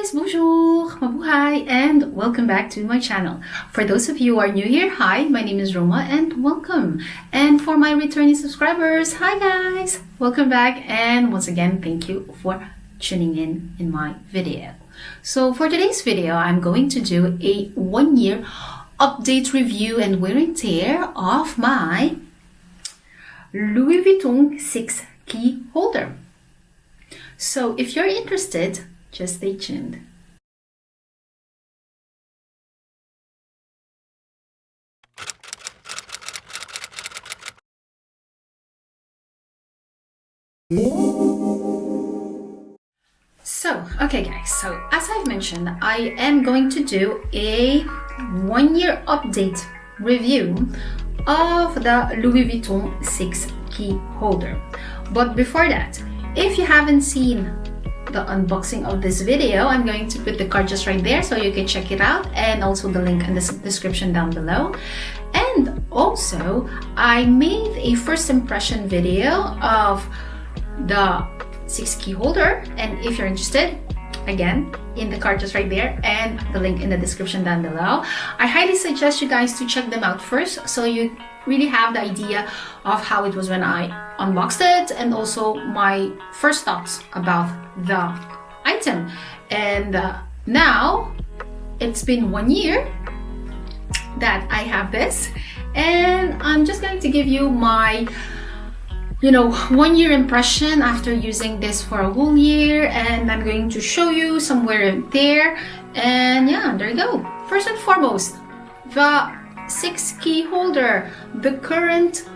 guys, bonjour, mabuhay, and welcome back to my channel. For those of you who are new here, hi, my name is Roma and welcome. And for my returning subscribers, hi guys, welcome back, and once again, thank you for tuning in my video. So for today's video, I'm going to do a 1-year update review and wear and tear of my Louis Vuitton 6 key holder. So if you're interested, just stay tuned. So, okay guys, so as I've mentioned, I am going to do a 1-year update review of the Louis Vuitton 6 key holder. But before that, if you haven't seen the unboxing of this video, I'm going to put the card just right there so you can check it out, and also the link in the description down below. And also I made a first impression video of the 6 key holder, and if you're interested, again, in the card just right there and the link in the description down below. I highly suggest you guys to check them out first so you really have the idea of how it was when I unboxed it, and also my first thoughts about the item. And now it's been 1 year that I have this, and I'm just going to give you my 1-year impression after using this for a whole year, and I'm going to show you somewhere in there. And yeah, there you go. First and foremost, the 6 key holder. The current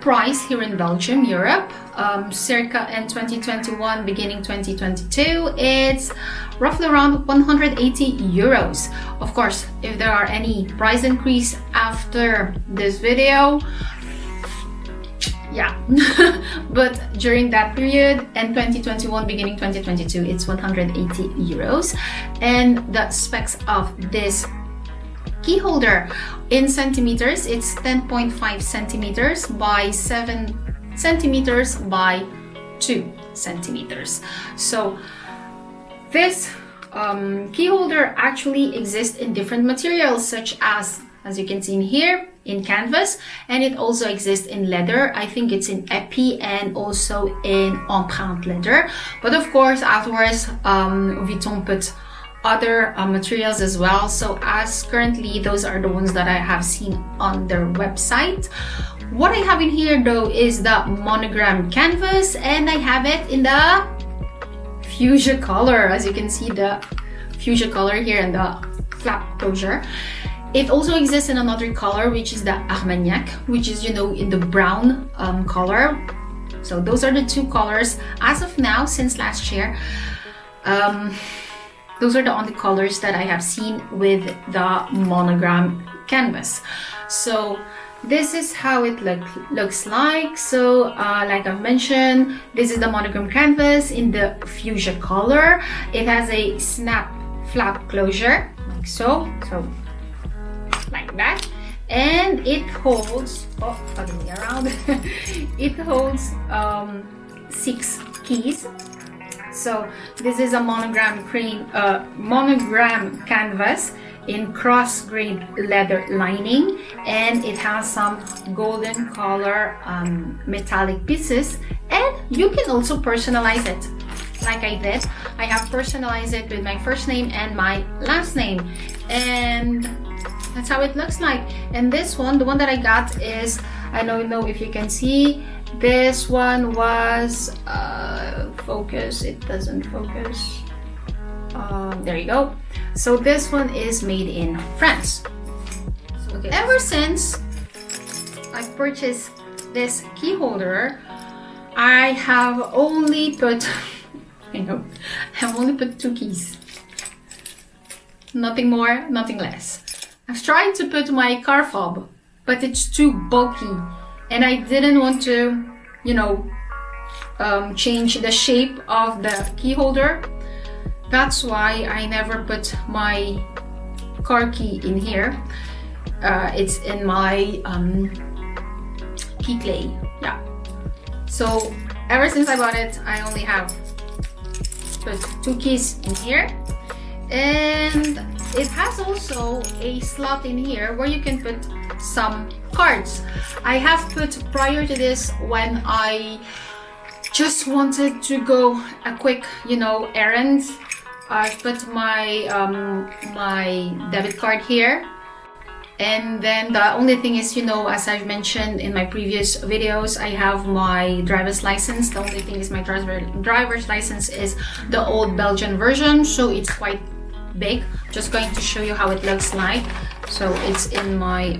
price here in Belgium, Europe, circa in 2021, beginning 2022, it's roughly around 180 euros. Of course, if there are any price increase after this video, yeah, but during that period in 2021, beginning 2022, it's 180 euros. And the specs of this key holder in centimeters, it's 10.5 centimeters by 7 centimeters by 2 centimeters. So this key holder actually exists in different materials, such as you can see in here, in canvas, and it also exists in leather. I think it's in epi and also in empreinte leather. But of course, afterwards, Vuitton put other materials as well. So as currently, those are the ones that I have seen on their website. What I have in here though is the Monogram Canvas, and I have it in the fuchsia color. As you can see, the fuchsia color here and the flap closure. It also exists in another color, which is the Armagnac, which is, in the brown color. So those are the two colors as of now, since last year. Those are the only colors that I have seen with the Monogram Canvas. So this is how it looks like. So like I've mentioned, this is the Monogram Canvas in the fuchsia color. It has a snap flap closure, like so. Like that, and it holds, other way around, it holds 6 keys. So this is a monogram canvas in cross-grained leather lining, and it has some golden color metallic pieces, and you can also personalize it like I did. I have personalized it with my first name and my last name, and that's how it looks like. And this one, the one that I got is, I don't know if you can see, this one was focus, it doesn't focus, there you go. So this one is made in France. So, okay. Ever since I purchased this key holder, I have only put I've only put 2 keys, nothing more, nothing less. I've tried to put my car fob, but it's too bulky, and I didn't want to, change the shape of the key holder. That's why I never put my car key in here. It's in my key clay. Yeah. So ever since I bought it, I only have put 2 keys in here. And it has also a slot in here where you can put some cards. I have put, prior to this, when I just wanted to go a quick, you know, errand, I put my my debit card here. And then the only thing is, you know, as I've mentioned in my previous videos, I have my driver's license. The only thing is my driver's license is the old Belgian version, so it's quite big. Just going to show you how it looks like. So it's in my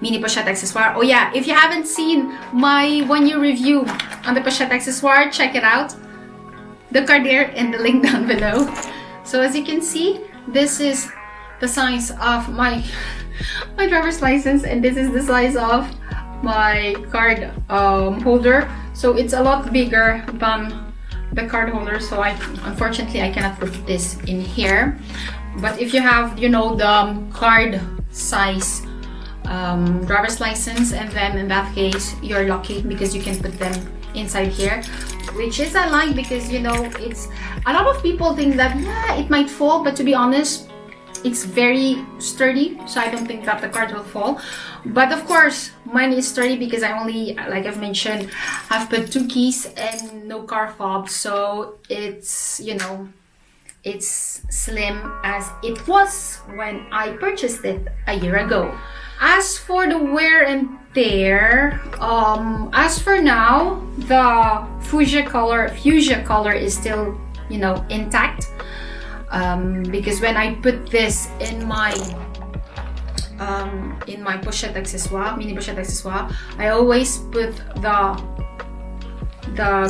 mini pochette accessoire. Oh yeah, if you haven't seen my 1-year review on the pochette accessoire, check it out. The card there and the link down below. So as you can see, this is the size of my driver's license, and this is the size of my card holder. So it's a lot bigger than the card holder, so unfortunately I cannot put this in here. But if you have, you know, the card size driver's license, and then in that case you're lucky because you can put them inside here, which is I like, because, you know, it's a lot of people think that, yeah, it might fall, but to be honest, it's very sturdy, so I don't think that the card will fall. But of course mine is sturdy because I only, like I've mentioned, I've put 2 keys and no car fob, so it's, you know, it's slim as it was when I purchased it a year ago. As for the wear and tear, as for now, the fuchsia color is still, you know, intact. Because when I put this in my pochette accessoire, mini pochette accessoire, I always put the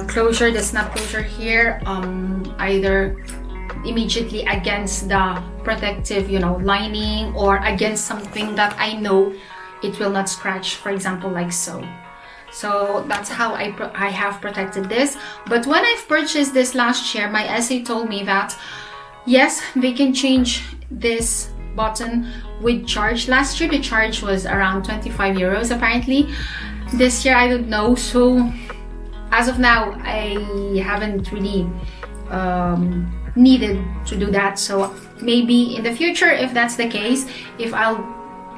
closure, the snap closure here, either immediately against the protective, you know, lining, or against something that I know it will not scratch, for example, like so. So that's how I have protected this. But when I've purchased this last year, my SA told me that yes, they can change this button with charge. Last year the charge was around 25 euros apparently. This year I don't know, so as of now I haven't really needed to do that. So maybe in the future, if that's the case, if I'll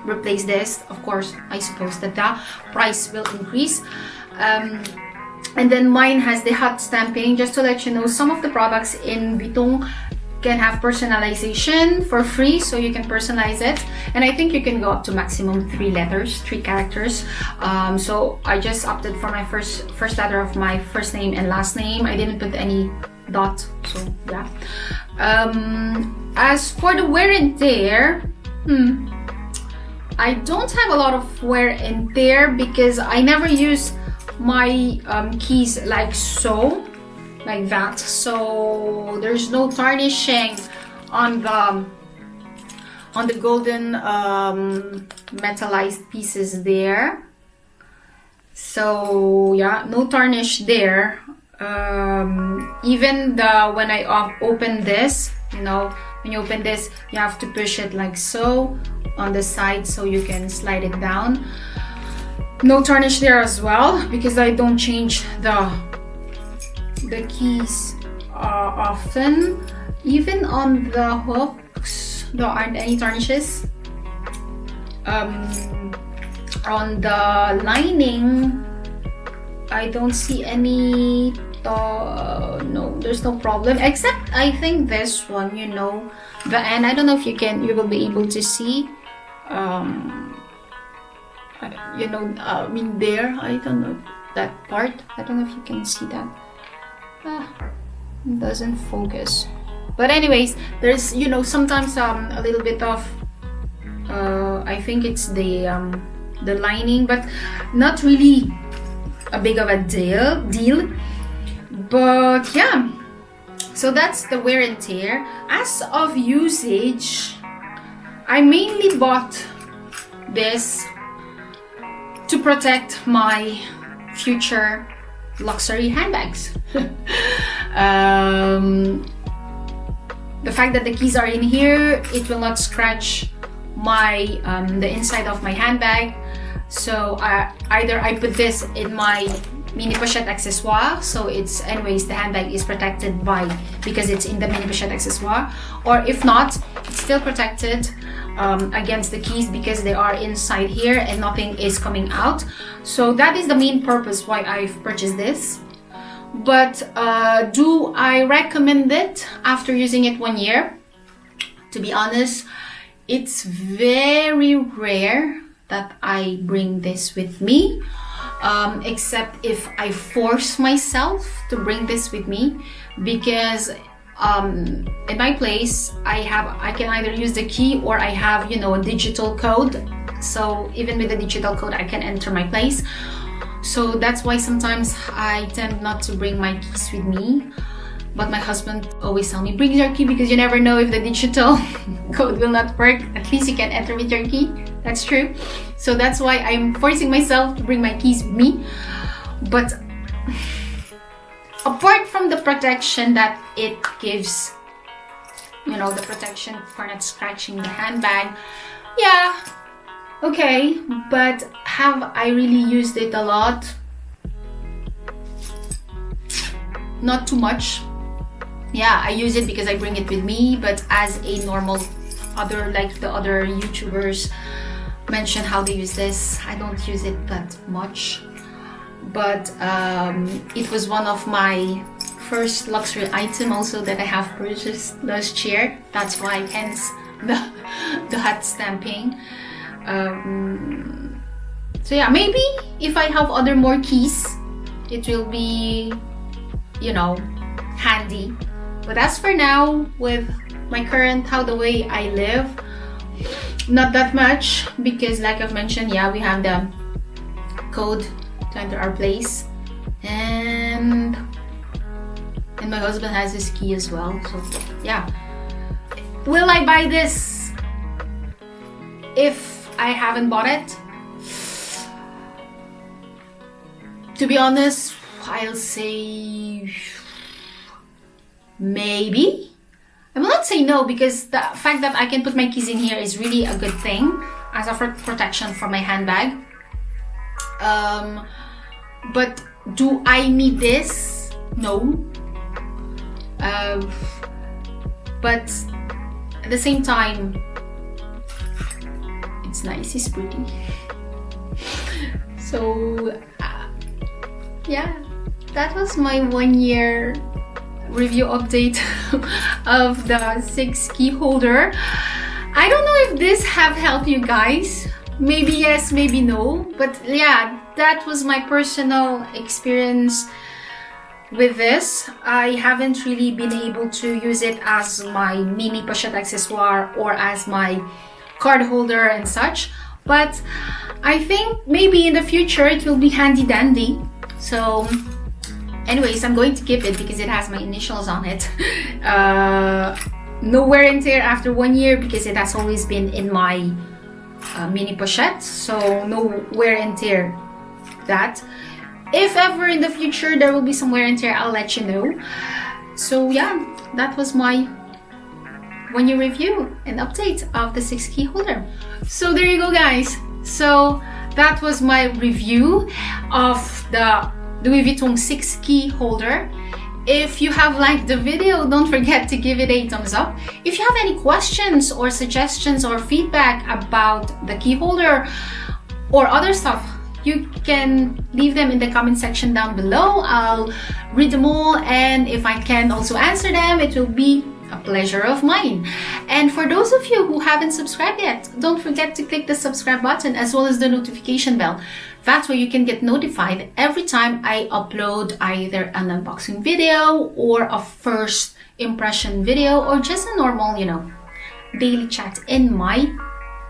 replace this, of course I suppose that the price will increase. And then mine has the hot stamping. Just to let you know, some of the products in Vuitton can have personalization for free, so you can personalize it, and I think you can go up to maximum 3 characters. So I just opted for my first letter of my first name and last name. I didn't put any dot, so yeah. As for the wear and tear, I don't have a lot of wear and tear because I never use my keys like so, like that, so there's no tarnishing on the golden metallized pieces there. So yeah, no tarnish there. Even when I open this, you know, when you open this, you have to push it like so on the side so you can slide it down. No tarnish there as well because I don't change the keys often. Even on the hooks, there aren't any tarnishes. On the lining, I don't see any. No, there's no problem, except I think this one, you know, the end. I don't know if you will be able to see. You know, I mean there. I don't know that part. I don't know if you can see that. It doesn't focus. But anyways, there's, you know, sometimes a little bit of I think it's the lining, but not really a big of a deal. But yeah, so that's the wear and tear. As of usage, I mainly bought this to protect my future luxury handbags. The fact that the keys are in here, it will not scratch my the inside of my handbag. So either I put this in my mini pochette accessoire, so it's anyways the handbag is protected by, because it's in the mini pochette accessoire, or if not, it's still protected against the keys because they are inside here and nothing is coming out. So that is the main purpose why I've purchased this. But do I recommend it after using it 1 year? To be honest, it's very rare that I bring this with me, except if I force myself to bring this with me, because in my place I can either use the key or I have, you know, a digital code. So even with the digital code I can enter my place. So that's why sometimes I tend not to bring my keys with me. But my husband always tell me, bring your key, because you never know if the digital code will not work. At least you can enter with your key. That's true. So that's why I'm forcing myself to bring my keys with me. But apart from the protection that it gives, you know, the protection for not scratching the handbag, yeah, okay. But have I really used it a lot? Not too much. Yeah, I use it because I bring it with me, but as a normal like the other YouTubers mention how they use this, I don't use it that much. But it was one of my first luxury item also that I have purchased last year. That's why, hence the hot stamping. So yeah, maybe if I have other more keys, it will be, you know, handy. But as for now, with my current, the way I live, not that much, because like I've mentioned, yeah, we have the code to enter our place, and my husband has his key as well. So yeah, will I buy this if I haven't bought it? To be honest, I'll say maybe. I will not say no, because the fact that I can put my keys in here is really a good thing as a protection for my handbag. But do I need this? No. But at the same time, it's nice, it's pretty. So yeah, that was my 1 year review update of the 6 key holder. I don't know if this have helped you guys. Maybe yes, maybe no. But yeah, that was my personal experience with this. I haven't really been able to use it as my mini pochette accessoire or as my card holder and such. But I think maybe in the future it will be handy dandy. So anyways, I'm going to keep it because it has my initials on it. No wear and tear after 1 year because it has always been in my mini pochette. So no wear and tear that. If ever in the future there will be some wear and tear, I'll let you know. So yeah, that was my 1 year review and update of the 6 key holder. So there you go, guys. So that was my review of the Louis Vuitton 6 key holder. If you have liked the video, don't forget to give it a thumbs up. If you have any questions or suggestions or feedback about the key holder or other stuff, you can leave them in the comment section down below. I'll read them all, and if I can also answer them, it will be a pleasure of mine. And for those of you who haven't subscribed yet, don't forget to click the subscribe button as well as the notification bell. That way you can get notified every time I upload either an unboxing video or a first impression video or just a normal, you know, daily chat in my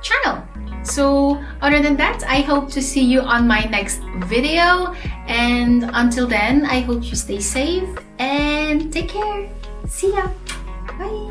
channel. So other than that, I hope to see you on my next video, and until then, I hope you stay safe and take care. See ya. Bye.